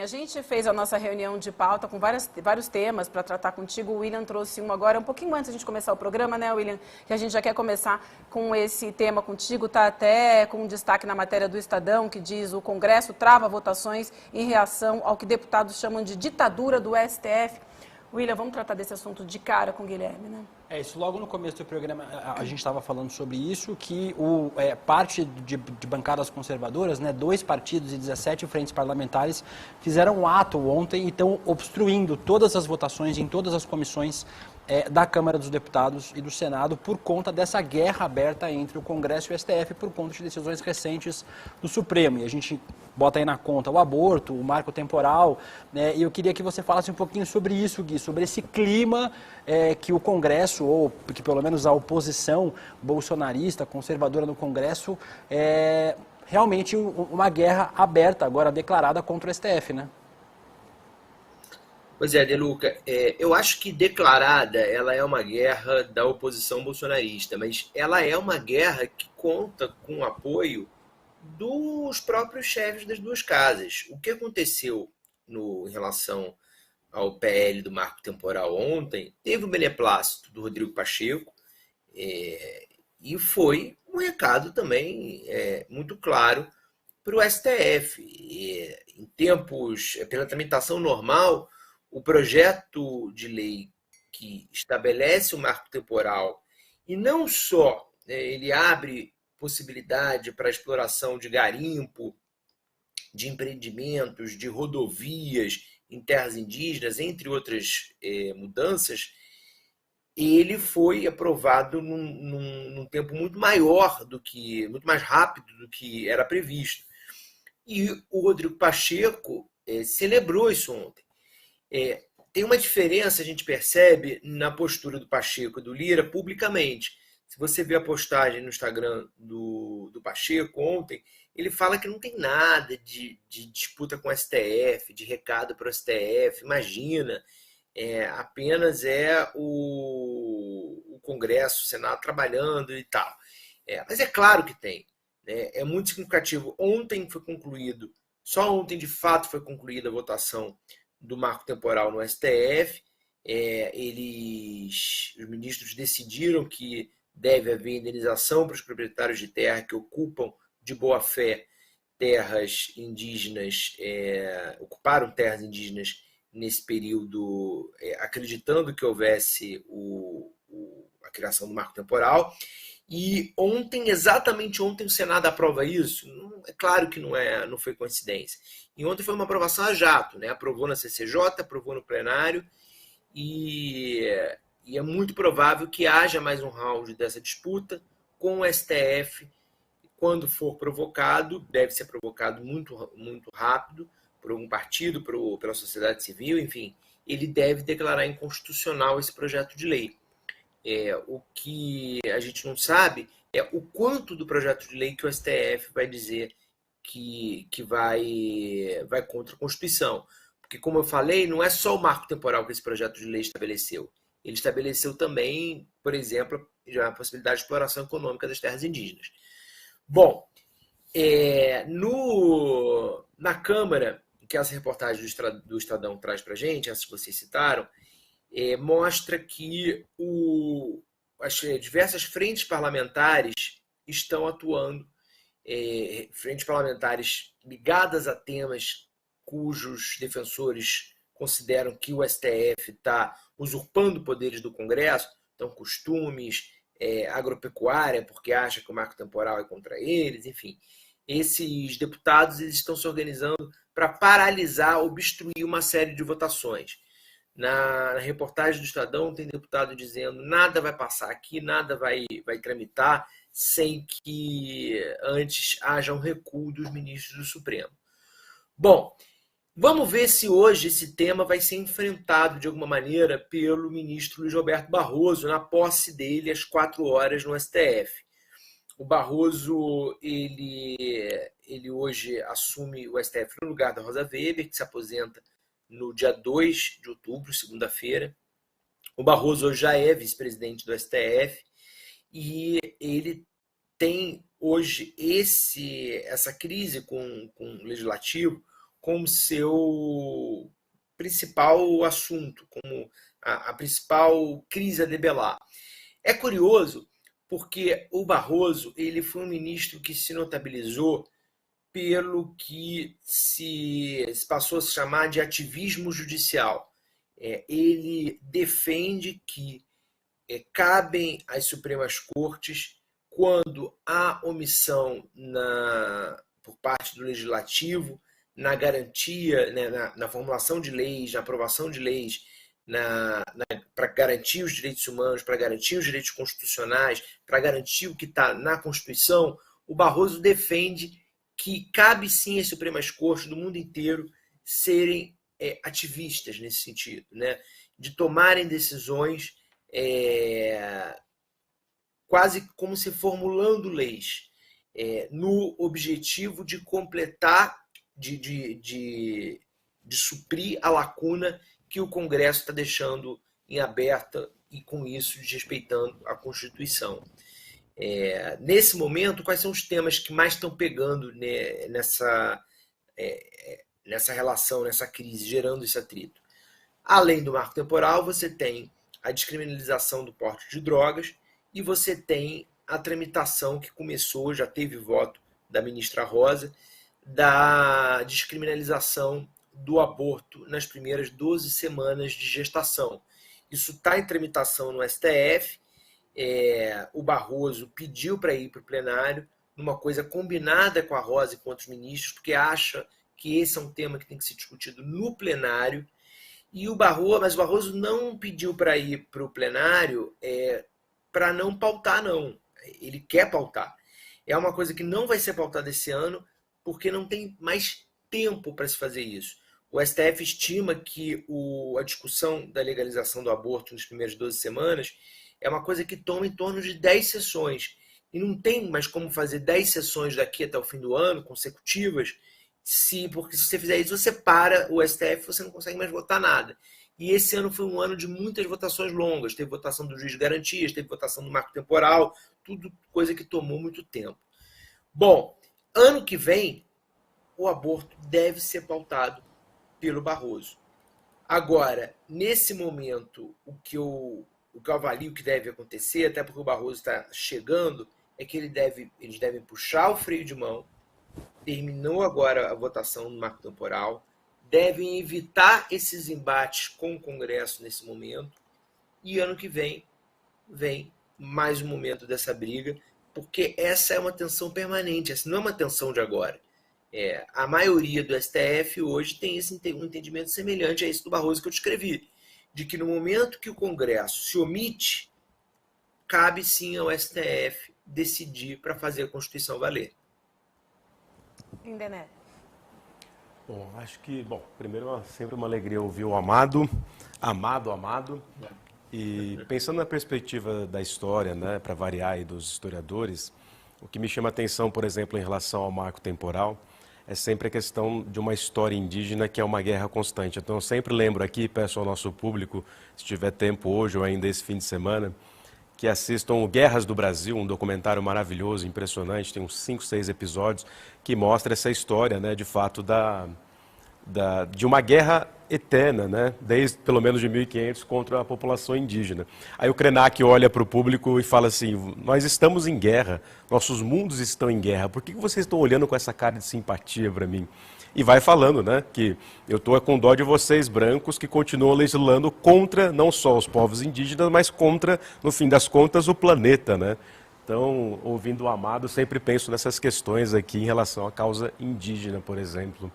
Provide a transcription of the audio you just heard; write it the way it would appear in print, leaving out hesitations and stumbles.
A gente fez a nossa reunião de pauta com vários temas para tratar contigo. O William trouxe um agora, um pouquinho antes de a gente começar o programa, né, William? Que a gente já quer começar com esse tema contigo. Está até com um destaque na matéria do Estadão, que diz: o Congresso trava votações em reação ao que deputados chamam de ditadura do STF. William, vamos tratar desse assunto de cara com o Guilherme, né? Isso logo no começo do programa a gente estava falando sobre isso, que parte de bancadas conservadoras, né, 2 partidos e 17 frentes parlamentares, fizeram um ato ontem e estão obstruindo todas as votações em todas as comissões da Câmara dos Deputados e do Senado por conta dessa guerra aberta entre o Congresso e o STF por conta de decisões recentes do Supremo. E a gente bota aí na conta o aborto, o marco temporal, né? E eu queria que você falasse um pouquinho sobre isso, Gui, sobre esse clima que o Congresso, ou que pelo menos a oposição bolsonarista, conservadora no Congresso, realmente uma guerra aberta, agora declarada contra o STF, né? Pois é, De Luca, eu acho que declarada ela é uma guerra da oposição bolsonarista, mas ela é uma guerra que conta com o apoio dos próprios chefes das duas casas. O que aconteceu em relação ao PL do marco temporal ontem, teve o beneplácito do Rodrigo Pacheco, e foi um recado também muito claro para o STF. Em tempos, pela tramitação normal, o projeto de lei que estabelece o marco temporal e não só ele abre possibilidade para a exploração de garimpo, de empreendimentos, de rodovias em terras indígenas, entre outras mudanças, ele foi aprovado num tempo muito maior muito mais rápido do que era previsto. E o Rodrigo Pacheco celebrou isso ontem. Tem uma diferença, a gente percebe, na postura do Pacheco e do Lira publicamente. Se você vê a postagem no Instagram do Pacheco ontem, ele fala que não tem nada de disputa com o STF, de recado para o STF, imagina, apenas o Congresso, o Senado trabalhando e tal. Mas é claro que tem. Né? É muito significativo. Ontem foi concluído, só ontem de fato foi concluída a votação do marco temporal no STF. Os ministros decidiram que deve haver indenização para os proprietários de terra que ocupam de boa fé terras indígenas, ocuparam terras indígenas nesse período, acreditando que houvesse a criação do marco temporal. E ontem, exatamente ontem, o Senado aprova isso. É claro que não foi coincidência. E ontem foi uma aprovação a jato, né? Aprovou na CCJ, aprovou no plenário, e é muito provável que haja mais um round dessa disputa com o STF. Quando for provocado, deve ser provocado muito, muito rápido por algum partido, pela sociedade civil, enfim, ele deve declarar inconstitucional esse projeto de lei. O que a gente não sabe é o quanto do projeto de lei que o STF vai dizer que vai contra a Constituição. Porque, como eu falei, não é só o marco temporal que esse projeto de lei estabeleceu. Ele estabeleceu também, por exemplo, a possibilidade de exploração econômica das terras indígenas. Bom, na Câmara, que essa reportagem do Estadão traz para a gente, essas que vocês citaram, mostra que as diversas frentes parlamentares estão atuando, frentes parlamentares ligadas a temas cujos defensores consideram que o STF está usurpando poderes do Congresso, então costumes, agropecuária, porque acha que o marco temporal é contra eles, enfim. Esses deputados eles estão se organizando para paralisar, obstruir uma série de votações. Na reportagem do Estadão tem deputado dizendo nada vai passar aqui, nada vai tramitar sem que antes haja um recuo dos ministros do Supremo. Bom, vamos ver se hoje esse tema vai ser enfrentado de alguma maneira pelo ministro Luiz Roberto Barroso na posse dele às 4 horas no STF. O Barroso, ele hoje assume o STF no lugar da Rosa Weber, que se aposenta no dia 2 de outubro, segunda-feira. O Barroso já é vice-presidente do STF e ele tem hoje essa crise com o Legislativo como seu principal assunto, como a principal crise a debelar. É curioso porque o Barroso ele foi um ministro que se notabilizou pelo que se passou a se chamar de ativismo judicial. Ele defende que cabem às Supremas Cortes quando há omissão por parte do Legislativo na garantia, né, na formulação de leis, na aprovação de leis, para garantir os direitos humanos, para garantir os direitos constitucionais, para garantir o que está na Constituição. O Barroso defende que cabe sim às Supremas Cortes do mundo inteiro serem ativistas nesse sentido, né, de tomarem decisões quase como se formulando leis, no objetivo de completar, de suprir a lacuna que o Congresso está deixando em aberta e, com isso, desrespeitando a Constituição. Nesse momento, quais são os temas que mais estão pegando, né, nessa relação, nessa crise, gerando esse atrito? Além do marco temporal, você tem a descriminalização do porte de drogas e você tem a tramitação que começou, já teve voto da ministra Rosa, da descriminalização do aborto nas primeiras 12 semanas de gestação. Isso está em tramitação no STF. O Barroso pediu para ir para o plenário, numa coisa combinada com a Rosa e com outros ministros, porque acha que esse é um tema que tem que ser discutido no plenário. Mas o Barroso não pediu para ir para o plenário para não pautar, não. Ele quer pautar. É uma coisa que não vai ser pautada esse ano, porque não tem mais tempo para se fazer isso. O STF estima que a discussão da legalização do aborto nas primeiras 12 semanas é uma coisa que toma em torno de 10 sessões. E não tem mais como fazer 10 sessões daqui até o fim do ano, consecutivas, porque se você fizer isso, você para o STF, você não consegue mais votar nada. E esse ano foi um ano de muitas votações longas. Teve votação do juiz de garantias, teve votação do marco temporal, tudo coisa que tomou muito tempo. Bom, ano que vem, o aborto deve ser pautado pelo Barroso. Agora, nesse momento, o que eu avalio que deve acontecer, até porque o Barroso está chegando, é que eles devem puxar o freio de mão. Terminou agora a votação no marco temporal, devem evitar esses embates com o Congresso nesse momento, e ano que vem mais um momento dessa briga, porque essa é uma tensão permanente, essa não é uma tensão de agora. A maioria do STF hoje tem um entendimento semelhante a esse do Barroso que eu descrevi, de que no momento que o Congresso se omite, cabe sim ao STF decidir para fazer a Constituição valer. Lindenberg. Bom, acho que, primeiro é sempre uma alegria ouvir o amado. E pensando na perspectiva da história, né, para variar aí dos historiadores, o que me chama a atenção, por exemplo, em relação ao marco temporal, é sempre a questão de uma história indígena que é uma guerra constante. Então, eu sempre lembro aqui, peço ao nosso público, se tiver tempo hoje ou ainda esse fim de semana, que assistam Guerras do Brasil, um documentário maravilhoso, impressionante, tem uns 5, 6 episódios, que mostra essa história, né, de fato, de uma guerra eterna, né, desde pelo menos de 1500, contra a população indígena. Aí o Krenak olha para o público e fala assim: nós estamos em guerra, nossos mundos estão em guerra, por que vocês estão olhando com essa cara de simpatia para mim? E vai falando, né, que eu estou com dó de vocês, brancos, que continuam legislando contra não só os povos indígenas, mas contra, no fim das contas, o planeta, né? Então, ouvindo o Amado, sempre penso nessas questões aqui em relação à causa indígena, por exemplo.